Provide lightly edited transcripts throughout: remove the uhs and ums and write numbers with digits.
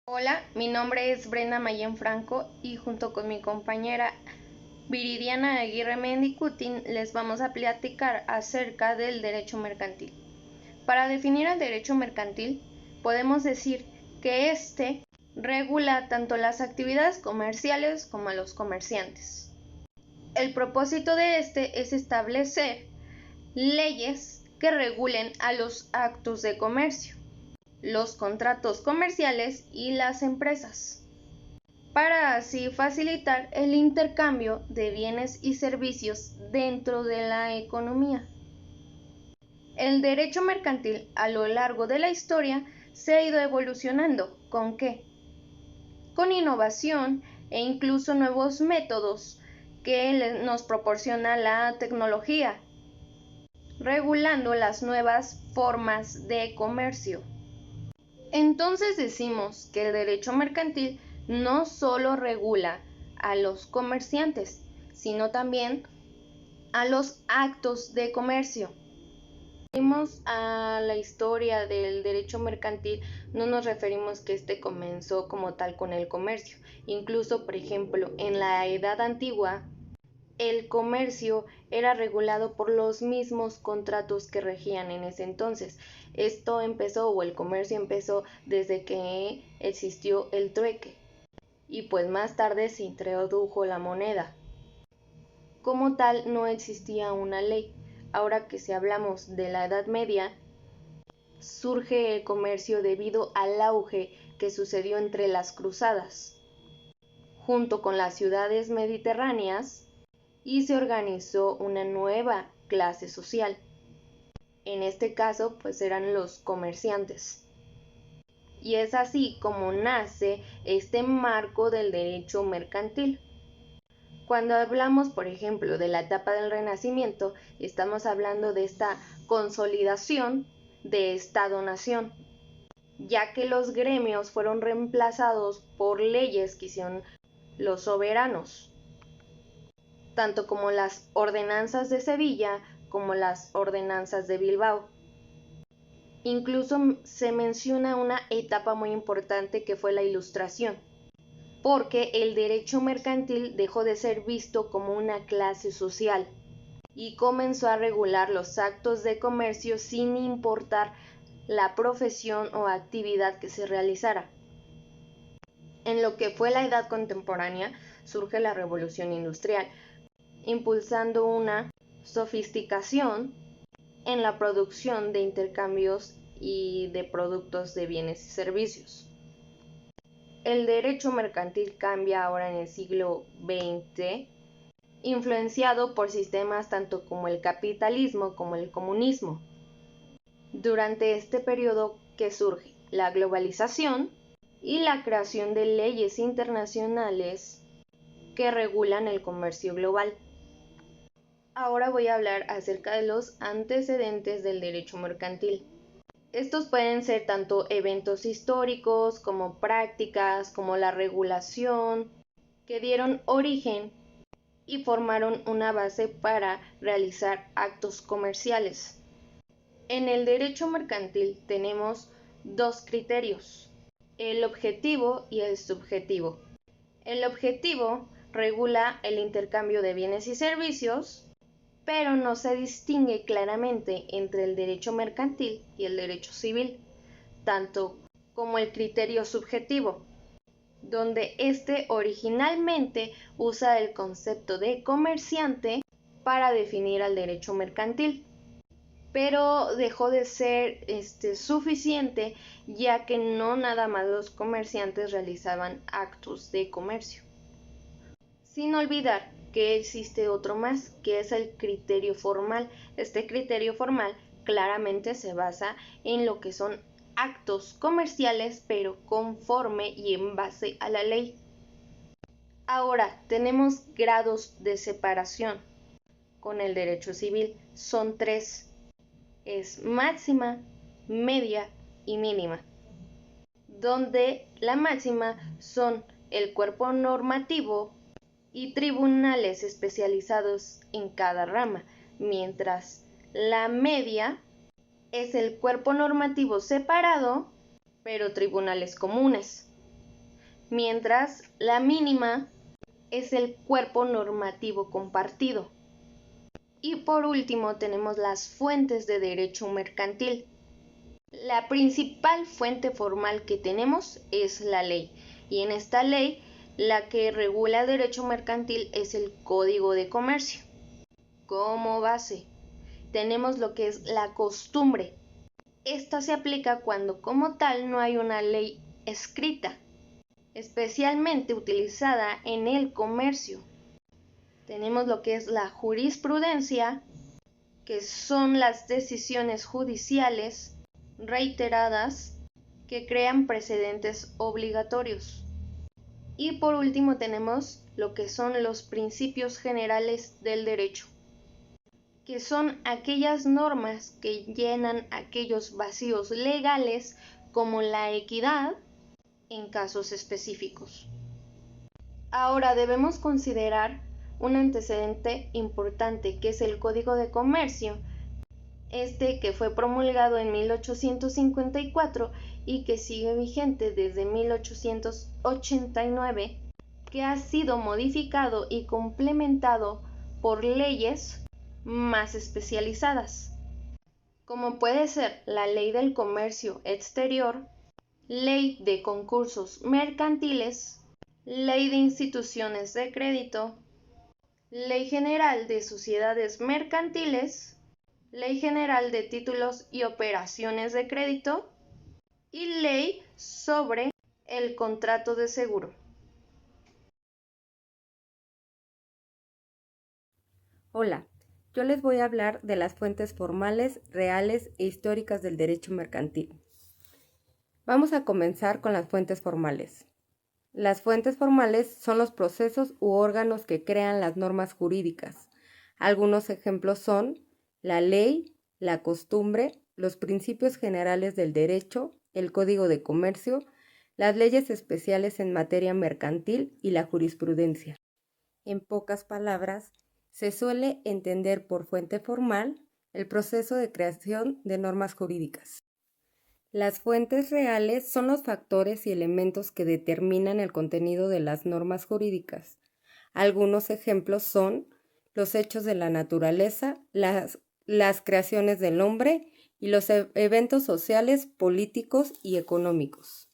Hola, mi nombre es Brenda Mayen Franco y junto con mi compañera Viridiana Aguirre Mendicutin les vamos a platicar acerca del derecho mercantil. Para definir el derecho mercantil, podemos decir que éste regula tanto las actividades comerciales como a los comerciantes. El propósito de este es establecer leyes que regulen a los actos de comercio, los contratos comerciales y las empresas, para así facilitar el intercambio de bienes y servicios dentro de la economía. El derecho mercantil a lo largo de la historia se ha ido evolucionando. ¿Con qué? Con innovación e incluso nuevos métodos que nos proporciona la tecnología, regulando las nuevas formas de comercio. Entonces decimos que el derecho mercantil no solo regula a los comerciantes, sino también a los actos de comercio. Referimos a la historia del derecho mercantil, no nos referimos que este comenzó como tal con el comercio. Incluso, por ejemplo, en la Edad Antigua, el comercio era regulado por los mismos contratos que regían en ese entonces. Esto empezó, o el comercio empezó, desde que existió el trueque. Y pues más tarde se introdujo la moneda. Como tal, no existía una ley. Ahora que si hablamos de la Edad Media, surge el comercio debido al auge que sucedió entre las cruzadas, junto con las ciudades mediterráneas, y se organizó una nueva clase social. En este caso, pues eran los comerciantes. Y es así como nace este marco del derecho mercantil. Cuando hablamos, por ejemplo, de la etapa del Renacimiento, estamos hablando de esta consolidación de Estado-nación, ya que los gremios fueron reemplazados por leyes que hicieron los soberanos, tanto como las ordenanzas de Sevilla como las ordenanzas de Bilbao. Incluso se menciona una etapa muy importante que fue la Ilustración, porque el derecho mercantil dejó de ser visto como una clase social y comenzó a regular los actos de comercio sin importar la profesión o actividad que se realizara. En lo que fue la Edad Contemporánea surge la Revolución Industrial, impulsando una sofisticación en la producción de intercambios y de productos de bienes y servicios. El derecho mercantil cambia ahora en el siglo XX, influenciado por sistemas tanto como el capitalismo como el comunismo. Durante este periodo que surge la globalización y la creación de leyes internacionales que regulan el comercio global. Ahora voy a hablar acerca de los antecedentes del derecho mercantil. Estos pueden ser tanto eventos históricos como prácticas, como la regulación, que dieron origen y formaron una base para realizar actos comerciales. En el derecho mercantil tenemos dos criterios, el objetivo y el subjetivo. El objetivo regula el intercambio de bienes y servicios, pero no se distingue claramente entre el derecho mercantil y el derecho civil, tanto como el criterio subjetivo, donde éste originalmente usa el concepto de comerciante para definir al derecho mercantil, pero dejó de ser suficiente, ya que no nada más los comerciantes realizaban actos de comercio. Sin olvidar que existe otro más, que es el criterio formal. Este criterio formal claramente se basa en lo que son actos comerciales, pero conforme y en base a la ley. Ahora, tenemos grados de separación con el derecho civil. Son tres. Es máxima, media y mínima, donde la máxima son el cuerpo normativo y tribunales especializados en cada rama, mientras la media es el cuerpo normativo separado, pero tribunales comunes. mientras la mínima es el cuerpo normativo compartido. Y por último tenemos las fuentes de derecho mercantil. La principal fuente formal que tenemos es la ley, y en esta ley la que regula el derecho mercantil es el Código de Comercio. Como base tenemos lo que es la costumbre. Esta se aplica cuando como tal no hay una ley escrita, especialmente utilizada en el comercio. Tenemos lo que es la jurisprudencia, que son las decisiones judiciales reiteradas que crean precedentes obligatorios. Y por último tenemos lo que son los principios generales del derecho, que son aquellas normas que llenan aquellos vacíos legales como la equidad en casos específicos. Ahora debemos considerar un antecedente importante que es el Código de Comercio, que fue promulgado en 1854 y que sigue vigente desde 1889, que ha sido modificado y complementado por leyes más especializadas, como puede ser la Ley del Comercio Exterior, Ley de Concursos Mercantiles, Ley de Instituciones de Crédito, Ley General de Sociedades Mercantiles, Ley General de Títulos y Operaciones de Crédito y Ley sobre el Contrato de Seguro. Hola, yo les voy a hablar de las fuentes formales, reales e históricas del derecho mercantil. Vamos a comenzar con las fuentes formales. Las fuentes formales son los procesos u órganos que crean las normas jurídicas. Algunos ejemplos son la ley, la costumbre, los principios generales del derecho, el Código de Comercio, las leyes especiales en materia mercantil y la jurisprudencia. En pocas palabras, se suele entender por fuente formal el proceso de creación de normas jurídicas. Las fuentes reales son los factores y elementos que determinan el contenido de las normas jurídicas. Algunos ejemplos son los hechos de la naturaleza, las creaciones del hombre y los eventos sociales, políticos y económicos.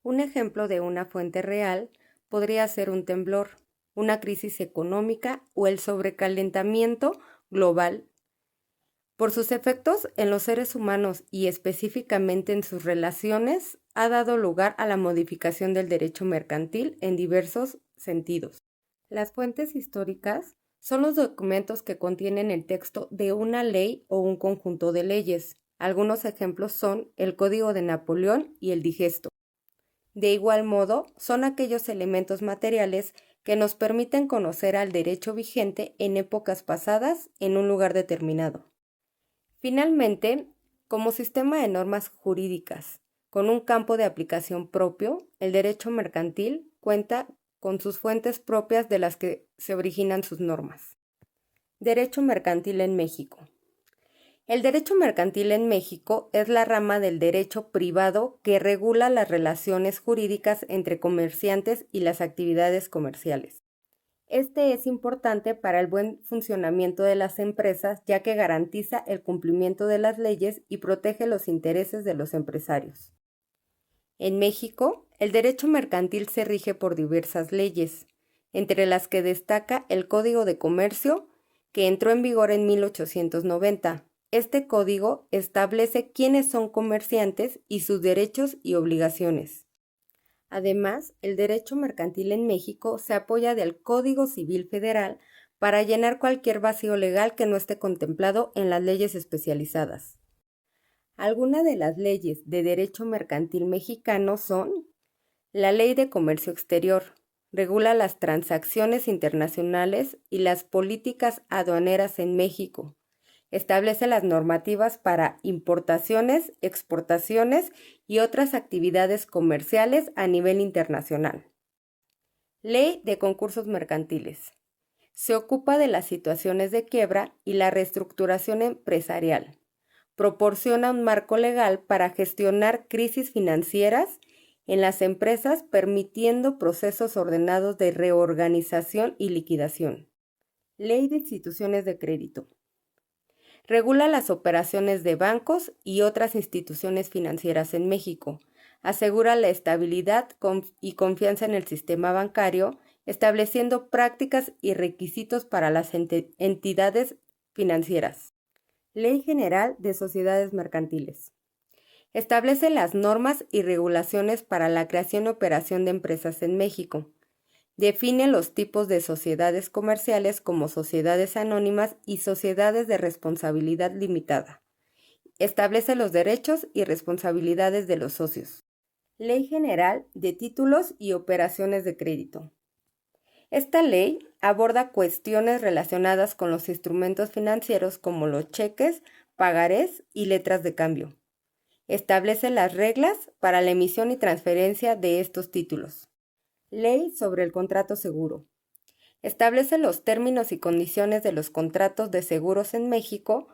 Un ejemplo de una fuente real podría ser un temblor, una crisis económica o el sobrecalentamiento global. Por sus efectos en los seres humanos y específicamente en sus relaciones, ha dado lugar a la modificación del derecho mercantil en diversos sentidos. Las fuentes históricas son los documentos que contienen el texto de una ley o un conjunto de leyes. Algunos ejemplos son el Código de Napoleón y el Digesto. De igual modo, son aquellos elementos materiales que nos permiten conocer al derecho vigente en épocas pasadas en un lugar determinado. Finalmente, como sistema de normas jurídicas con un campo de aplicación propio, el derecho mercantil cuenta con sus fuentes propias de las que se originan sus normas. Derecho mercantil en México. El derecho mercantil en México es la rama del derecho privado que regula las relaciones jurídicas entre comerciantes y las actividades comerciales. Este es importante para el buen funcionamiento de las empresas, ya que garantiza el cumplimiento de las leyes y protege los intereses de los empresarios. En México, el derecho mercantil se rige por diversas leyes, entre las que destaca el Código de Comercio, que entró en vigor en 1890. Este código establece quiénes son comerciantes y sus derechos y obligaciones. Además, el derecho mercantil en México se apoya del Código Civil Federal para llenar cualquier vacío legal que no esté contemplado en las leyes especializadas. Algunas de las leyes de derecho mercantil mexicano son la Ley de Comercio Exterior, regula las transacciones internacionales y las políticas aduaneras en México. Establece las normativas para importaciones, exportaciones y otras actividades comerciales a nivel internacional. Ley de concursos mercantiles. Se ocupa de las situaciones de quiebra y la reestructuración empresarial. Proporciona un marco legal para gestionar crisis financieras en las empresas, permitiendo procesos ordenados de reorganización y liquidación. Ley de instituciones de crédito. Regula las operaciones de bancos y otras instituciones financieras en México. Asegura la estabilidad y confianza en el sistema bancario, estableciendo prácticas y requisitos para las entidades financieras. Ley General de Sociedades Mercantiles. Establece las normas y regulaciones para la creación y operación de empresas en México. Define los tipos de sociedades comerciales como sociedades anónimas y sociedades de responsabilidad limitada. Establece los derechos y responsabilidades de los socios. Ley General de Títulos y Operaciones de Crédito. Esta ley aborda cuestiones relacionadas con los instrumentos financieros como los cheques, pagarés y letras de cambio. Establece las reglas para la emisión y transferencia de estos títulos. Ley sobre el contrato seguro. Establece los términos y condiciones de los contratos de seguros en México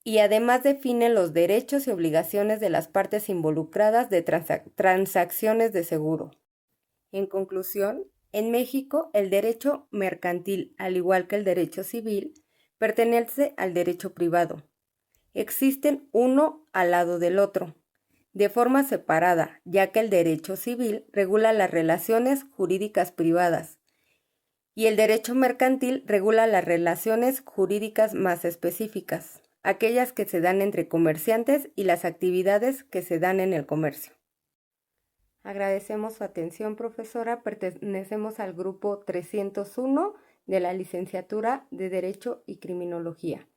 y además define los derechos y obligaciones de las partes involucradas de transacciones de seguro. En conclusión, en México el derecho mercantil, al igual que el derecho civil, pertenece al derecho privado. Existen uno al lado del otro, de forma separada, ya que el derecho civil regula las relaciones jurídicas privadas y el derecho mercantil regula las relaciones jurídicas más específicas, aquellas que se dan entre comerciantes y las actividades que se dan en el comercio. Agradecemos su atención, profesora. Pertenecemos al grupo 301 de la Licenciatura de Derecho y Criminología.